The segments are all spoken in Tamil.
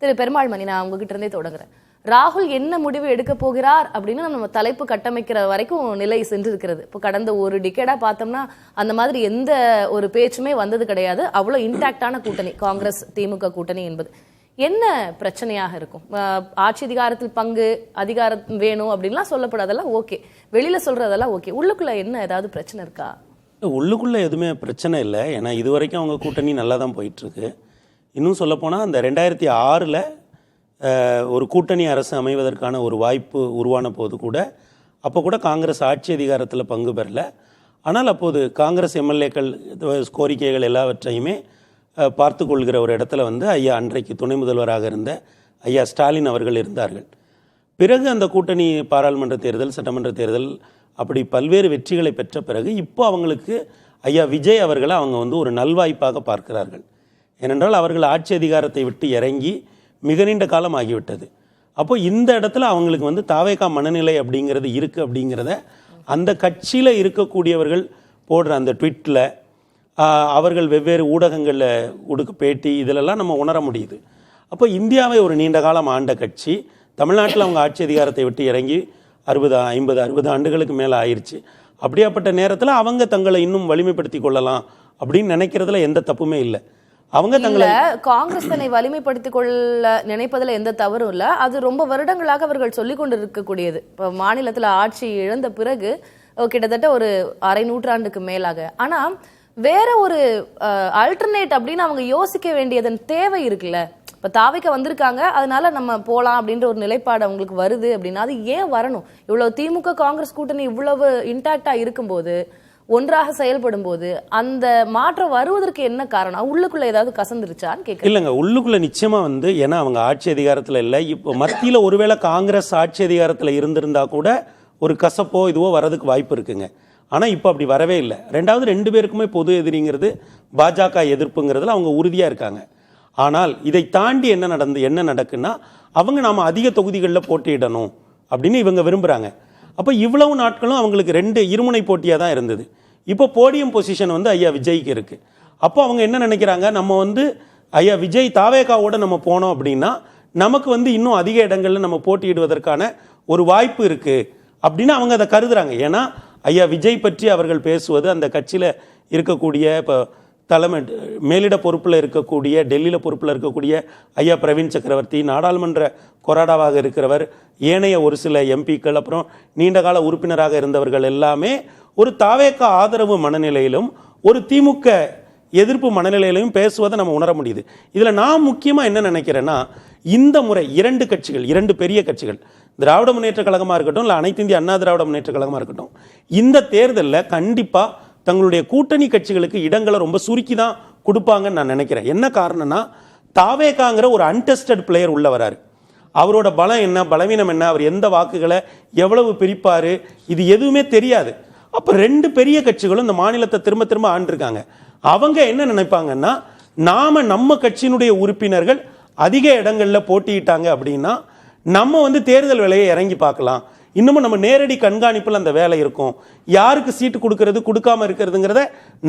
திரு பெருமாள் மணி, நான் உங்ககிட்ட இருந்தே தொடங்குறேன். ராகுல் என்ன முடிவு எடுக்க போகிறார் அப்படின்னு நம்ம தலைப்பு கட்டமைக்கிற வரைக்கும் நிலை சென்று இருக்கிறது. இப்போ கடந்த ஒரு டிகேடா பார்த்தோம்னா அந்த மாதிரி எந்த ஒரு பேச்சுமே வந்தது கிடையாது. அவ்வளோ இன்டாக்டான கூட்டணி காங்கிரஸ் திமுக கூட்டணி என்பது என்ன பிரச்சனையாக இருக்கும்? ஆட்சி அதிகாரத்தில் பங்கு அதிகாரம் வேணும் அப்படின்லாம் சொல்லப்படாதெல்லாம் ஓகே, வெளியில சொல்றதெல்லாம் ஓகே, உள்ளுக்குள்ள என்ன ஏதாவது பிரச்சனை இருக்கா? உள்ளுக்குள்ள எதுவுமே பிரச்சனை இல்லை. ஏன்னா இது வரைக்கும் அவங்க கூட்டணி நல்லா தான் போயிட்டு இருக்கு. இன்னும் சொல்லப்போனால் அந்த 2006 ஒரு கூட்டணி அரசு அமைவதற்கான ஒரு வாய்ப்பு உருவான போது கூட அப்போ கூட காங்கிரஸ் ஆட்சி அதிகாரத்தில் பங்கு பெறல. ஆனால் அப்போது காங்கிரஸ் எம்எல்ஏக்கள் கோரிக்கைகள் எல்லாவற்றையுமே பார்த்து கொள்கிற ஒரு இடத்துல ஐயா அன்றைக்கு துணை முதல்வராக இருந்த ஐயா ஸ்டாலின் அவர்கள் இருந்தார்கள். பிறகு அந்த கூட்டணி பாராளுமன்ற தேர்தல், சட்டமன்ற தேர்தல் அப்படி பல்வேறு வெற்றிகளை பெற்ற பிறகு இப்போ அவங்களுக்கு ஐயா விஜய் அவர்களை அவங்க ஒரு நல்வாய்ப்பாக பார்க்கிறார்கள். ஏனென்றால் அவர்கள் ஆட்சி அதிகாரத்தை விட்டு இறங்கி மிக நீண்ட காலம் ஆகிவிட்டது. அப்போ இந்த இடத்துல அவங்களுக்கு தாவேகா மனநிலை அப்படிங்கிறது இருக்குது. அப்படிங்கிறத அந்த கட்சியில் இருக்கக்கூடியவர்கள் போடுற அந்த ட்விட்டில், அவர்கள் வெவ்வேறு ஊடகங்களில் கொடுக்க பேட்டி, இதிலெல்லாம் நம்ம உணர முடியுது. அப்போ இந்தியாவை ஒரு நீண்ட காலம் ஆண்ட கட்சி தமிழ்நாட்டில் அவங்க ஆட்சி அதிகாரத்தை விட்டு இறங்கி 60 ஆண்டுகளுக்கு மேலே ஆயிடுச்சு. அப்படியாப்பட்ட நேரத்தில் அவங்க தங்களை இன்னும் வலிமைப்படுத்தி கொள்ளலாம் அப்படின்னு நினைக்கிறதுல எந்த தப்புமே இல்லை. அவங்க தங்களை காங்கிரஸ் தன்னை வலிமைப்படுத்திக் கொள்ள நினைப்பதில் எந்த தவறும் இல்லை. அது ரொம்ப வருடங்களாக அவர்கள் சொல்லிக் கொண்டு இருக்கக்கூடியது. இப்போ மாநிலத்தில் ஆட்சி இழந்த பிறகு கிட்டத்தட்ட ஒரு அரை நூற்றாண்டுக்கு மேலாக. ஆனா வேற ஒரு ஆல்டர்னேட் அப்படின்னு அவங்க யோசிக்க வேண்டியதன் தேவை இருக்குல்ல. இப்போ தாவைக்க வந்திருக்காங்க, அதனால நம்ம போகலாம் அப்படின்ற ஒரு நிலைப்பாடு அவங்களுக்கு வருது அப்படின்னா அது ஏன் வரணும்? இவ்வளவு திமுக காங்கிரஸ் கூட்டணி இவ்வளவு இன்டாக்டா இருக்கும்போது, ஒன்றாக செயல்படும் போது அந்த மாற்றம் வருவதற்கு என்ன காரணம்? உள்ளுக்குள்ள ஏதாவது கசந்துருச்சான்னு கேட்க இல்லைங்க. உள்ளுக்குள்ள நிச்சயமா ஏன்னா அவங்க ஆட்சி அதிகாரத்தில் இல்லை. இப்போ மத்தியில் ஒருவேளை காங்கிரஸ் ஆட்சி அதிகாரத்தில் இருந்திருந்தா கூட ஒரு கசப்போ இதுவோ வரதுக்கு வாய்ப்பு இருக்குங்க. ஆனால் இப்போ அப்படி வரவே இல்லை. ரெண்டாவது 2 பேருக்குமே பொது எதிரிங்கிறது பாஜக எதிர்ப்புங்கிறதுல அவங்க உறுதியாக இருக்காங்க. ஆனால் இதை தாண்டி என்ன நடக்குன்னா அவங்க அதிக தொகுதிகளில் போட்டியிடணும் அப்படின்னு இவங்க விரும்புகிறாங்க. அப்போ இவ்வளவு நாட்களும் அவங்களுக்கு 2 இருமுனை போட்டியாக தான் இருந்தது. இப்போ போடியம் பொசிஷன் ஐயா விஜய்க்கு இருக்குது. அப்போ அவங்க என்ன நினைக்கிறாங்க, நம்ம ஐயா விஜய் தாவேகாவோட நம்ம போனோம் அப்படின்னா நமக்கு இன்னும் அதிக இடங்களில் நம்ம போட்டியிடுவதற்கான ஒரு வாய்ப்பு இருக்குது அப்படின்னு அவங்க அதை கருதுறாங்க. ஏன்னா ஐயா விஜய் பற்றி அவர்கள் பேசுவது அந்த கட்சியில் இருக்கக்கூடிய இப்போ தலைமை மேலிட பொறுப்பில் இருக்கக்கூடிய, டெல்லியில் பொறுப்பில் இருக்கக்கூடிய ஐயா பிரவீன் சக்கரவர்த்தி, நாடாளுமன்ற கொறாடாவாக இருக்கிறவர், ஏனைய ஒரு சில எம்பிக்கள், அப்புறம் நீண்டகால உறுப்பினராக இருந்தவர்கள் எல்லாமே ஒரு தாவேகா ஆதரவு மனநிலையிலும் ஒரு திமுக எதிர்ப்பு மனநிலையிலையும் பேசுவதை நம்ம உணர முடியுது. இதில் நான் முக்கியமாக என்ன நினைக்கிறேன்னா, இந்த முறை 2 கட்சிகள், 2 பெரிய கட்சிகள், திராவிட முன்னேற்ற கழகமாக இருக்கட்டும் இல்லை அனைத்து இந்திய அண்ணா திராவிட முன்னேற்ற கழகமாக இருக்கட்டும், இந்த தேர்தலில் கண்டிப்பாக தங்களுடைய கூட்டணி கட்சிகளுக்கு இடங்களை ரொம்ப சுருக்கி தான் கொடுப்பாங்கன்னு நான் நினைக்கிறேன். என்ன காரணம்னா, தாவேகாங்கிற ஒரு அன்டெஸ்டட் பிளேயர் உள்ள வராரு. அவரோட பலம் என்ன, பலவீனம் என்ன, அவர் எந்த வாக்குகளை எவ்வளவு பிரிப்பார், இது எதுவுமே தெரியாது. அப்போ 2 பெரிய கட்சிகளும் இந்த மாநிலத்தை திரும்ப திரும்ப ஆண்டிருக்காங்க. அவங்க என்ன நினைப்பாங்கன்னா, நம்ம கட்சியினுடைய உறுப்பினர்கள் அதிக இடங்களில் போட்டியிட்டாங்க அப்படின்னா நம்ம தேர்தல் வேலையை இறங்கி பார்க்கலாம். இன்னமும் நம்ம நேரடி கண்காணிப்பில் அந்த வேலை இருக்கும். யாருக்கு சீட்டு கொடுக்கறது கொடுக்காம இருக்கிறதுங்கிறத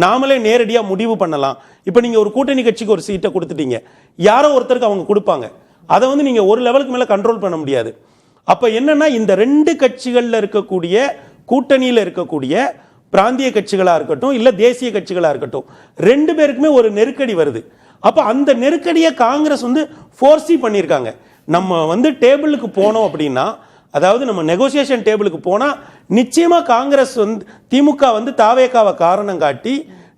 நாமளே நேரடியாக முடிவு பண்ணலாம். இப்போ நீங்கள் ஒரு கூட்டணி கட்சிக்கு ஒரு சீட்டை கொடுத்துட்டீங்க, யாரோ ஒருத்தருக்கு அவங்க கொடுப்பாங்க. அதை நீங்கள் ஒரு லெவலுக்கு மேலே கண்ட்ரோல் பண்ண முடியாது. அப்போ என்னன்னா, இந்த 2 கட்சிகளில் இருக்கக்கூடிய கூட்டணியில் இருக்கக்கூடிய பிராந்திய கட்சிகளாக இருக்கட்டும் இல்லை தேசிய கட்சிகளாக இருக்கட்டும், 2 பேருக்குமே ஒரு நெருக்கடி வருது. அப்போ அந்த நெருக்கடியை காங்கிரஸ் ஃபோர்ஸி பண்ணியிருக்காங்க. நம்ம டேபிளுக்கு போனோம் அப்படின்னா, அதாவது நம்ம நெகோசியேஷன் டேபிளுக்கு போனால் நிச்சயமாக காங்கிரஸ் திமுக தாவேகாவை காரணம் காட்டி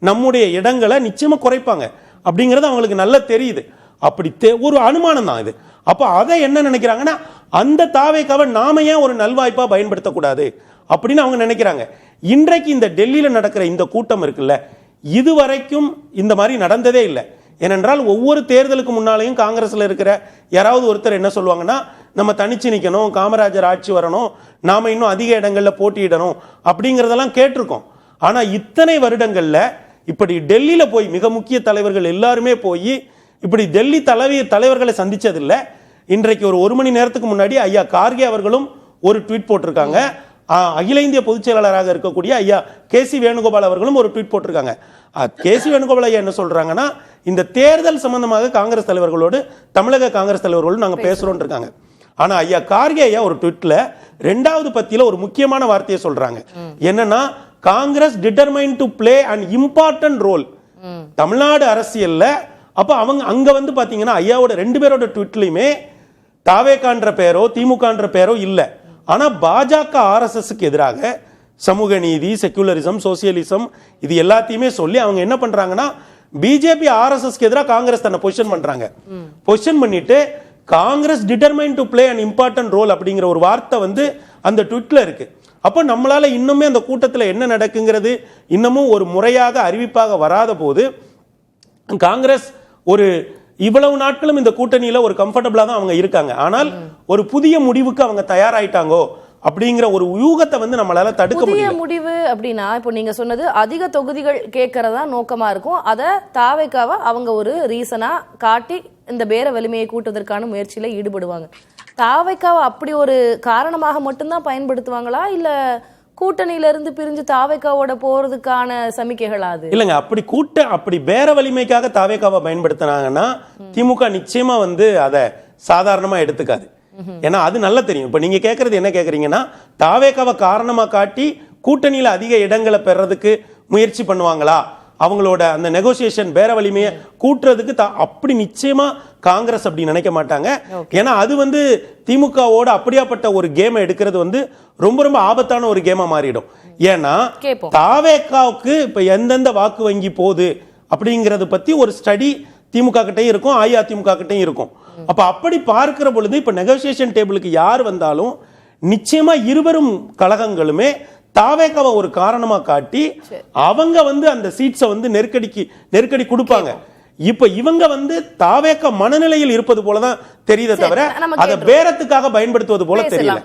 நம்முடைய இடங்களை நிச்சயமாக குறைப்பாங்க அப்படிங்கிறது அவங்களுக்கு நல்லா தெரியுது. அப்படி ஒரு அனுமானம் தான் இது. அப்போ அதை என்ன நினைக்கிறாங்கன்னா, அந்த தாவேகாவை நாம ஏன் ஒரு நல்வாய்ப்பாக பயன்படுத்தக்கூடாது அப்படின்னு அவங்க நினைக்கிறாங்க. இன்றைக்கு இந்த டெல்லியில் நடக்கிற இந்த கூட்டம் இருக்குல்ல, இதுவரைக்கும் இந்த மாதிரி நடந்ததே இல்லை. ஏனென்றால் ஒவ்வொரு தேர்தலுக்கு முன்னாலேயும் காங்கிரஸில் இருக்கிற யாராவது ஒருத்தர் என்ன சொல்லுவாங்கன்னா, நம்ம தனிச்சு நிற்கணும், காமராஜர் ஆட்சி வரணும், நாம் இன்னும் அதிக இடங்களில் போட்டியிடணும் அப்படிங்கிறதெல்லாம் கேட்டிருக்கோம். ஆனால் இத்தனை வருடங்களில் இப்படி டெல்லியில் போய் மிக முக்கிய தலைவர்கள் எல்லாருமே போய் இப்படி டெல்லி தலைவர்களை சந்திச்சதில்லை. இன்றைக்கு ஒரு மணி நேரத்துக்கு முன்னாடி ஐயா கார்கே அவர்களும் ஒரு ட்வீட் போட்டிருக்காங்க. அகில இந்திய பொதுச் செயலாளராக இருக்கக்கூடிய ஐயா கேசி வேணுகோபால் அவர்களும் ஒரு ட்வீட் போட்டிருக்காங்க. கேசி வேணுகோபால் ஐயா என்ன சொல்றாங்கன்னா, இந்த தேர்தல் சம்பந்தமாக காங்கிரஸ் தலைவர்களோடு தமிழக காங்கிரஸ் தலைவர்களோடு நாங்க பேசுறோம் இருக்காங்க. ஆனா ஐயா கார்கே ஐயா ஒரு ட்வீட்ல 2வது பத்தியில ஒரு முக்கியமான வார்த்தையை சொல்றாங்க. என்னன்னா, Congress determined to play an important role Tamil Nadu அரசியல்ல. அப்ப அவங்க அங்க வந்து பாத்தீங்கன்னா ஐயாவோட 2 பேரோட ட்வீட்லயுமே தாவேகான்ற பேரோ திமுகன்ற பேரோ இல்ல. ஆனா பாஜக ஆர்எஸ்எஸ்க்கு எதிராக சமூக நீதி, செக்குலரிசம், சோசியலிசம் இது எல்லாத்தையுமே சொல்லி அவங்க என்ன பண்றாங்கன்னா, பிஜேபி ஆர்எஸ்எஸ்க்கு எதிராக காங்கிரஸ் தன்னை பொசிஷன் பண்றாங்க. பொசிஷன் பண்ணிட்டு Congress determined to play an important role அப்படிங்கிற ஒரு வார்த்தை வந்து அந்த ட்வீட்ல இருக்கு. அப்போ நம்மளால இன்னுமே அந்த கூட்டத்தில் என்ன நடக்குங்கிறது இன்னமும் ஒரு முறையாக அறிவிப்பாக வராத போது காங்கிரஸ் ஒரு இவ்வளவு நாட்களும் இந்த கூட்டணியில ஒரு கம்ஃபர்டபிளா தான் அவங்க இருக்காங்க. ஆனால் ஒரு புதிய முடிவுக்கு அவங்க தயாராயிட்டாங்கோ அப்படிங்கிற ஒரு யூகத்தை வந்து நம்மளால தடுக்க முடியல. புதிய முடிவு அப்படின்னா இப்போ நீங்க சொன்னது அதிக தொகுதிகள் கேட்கறதா நோக்கமா இருக்கும். அதை தாவேக்காவை அவங்க ஒரு ரீசனா காட்டி இந்த பேர வலிமையை கூட்டுவதற்கான முயற்சியில ஈடுபடுவாங்க. தாவேக்காவை அப்படி ஒரு காரணமாக மட்டும்தான் பயன்படுத்துவாங்களா, இல்ல கூட்டணியில இருந்து பிரிஞ்சு தாவேக்காவோட போறதுக்கான சமிக்கைகளா? அது இல்லங்க, அப்படி பேர வலிமைக்காக தாவேக்காவை பயன்படுத்தினாங்கன்னா திமுக நிச்சயமா வந்து அதை சாதாரணமா எடுத்துக்காது. ஏன்னா அது நல்லா தெரியும். இப்ப நீங்க கேட்கறது என்ன கேட்கறீங்கன்னா, தாவேக்காவை காரணமா காட்டி கூட்டணியில அதிக இடங்களை பெறதுக்கு முயற்சி பண்ணுவாங்களா, அவங்களோட அந்த நெகோசியேஷன் பேர வலிமையை கூட்டுறதுக்கு அப்படி நிச்சயமா காங்கிரஸ் அப்படி நினைக்க மாட்டாங்க. ஏன்னா அது வந்து திமுகவோட அப்படியாப்பட்ட ஒரு கேமை எடுக்கிறது வந்து ரொம்ப ரொம்ப ஆபத்தான ஒரு கேமா மாறிடும். ஏன்னா தாவேக்காவுக்கு இப்ப எந்தெந்த வாக்கு வங்கி போகுது அப்படிங்கறது பத்தி ஒரு ஸ்டடி திமுக கிட்டையும் இருக்கும், அஇஅதிமுக கிட்டையும் இருக்கும். அப்ப அப்படி பார்க்கிற பொழுது இப்ப நெகோசியேஷன் டேபிளுக்கு யார் வந்தாலும் நிச்சயமா இருவரும் கழகங்களுமே தாவேக்காவை ஒரு காரணமா காட்டி அவங்க வந்து அந்த சீட்ஸை வந்து நெருக்கடி கொடுப்பாங்க. இப்ப இவங்க வந்து தாவேக்கா மனநிலையில் இருப்பது போலதான் தெரியுதே தவிர அதை பேரத்துக்காக பயன்படுத்துவது போல தெரியல.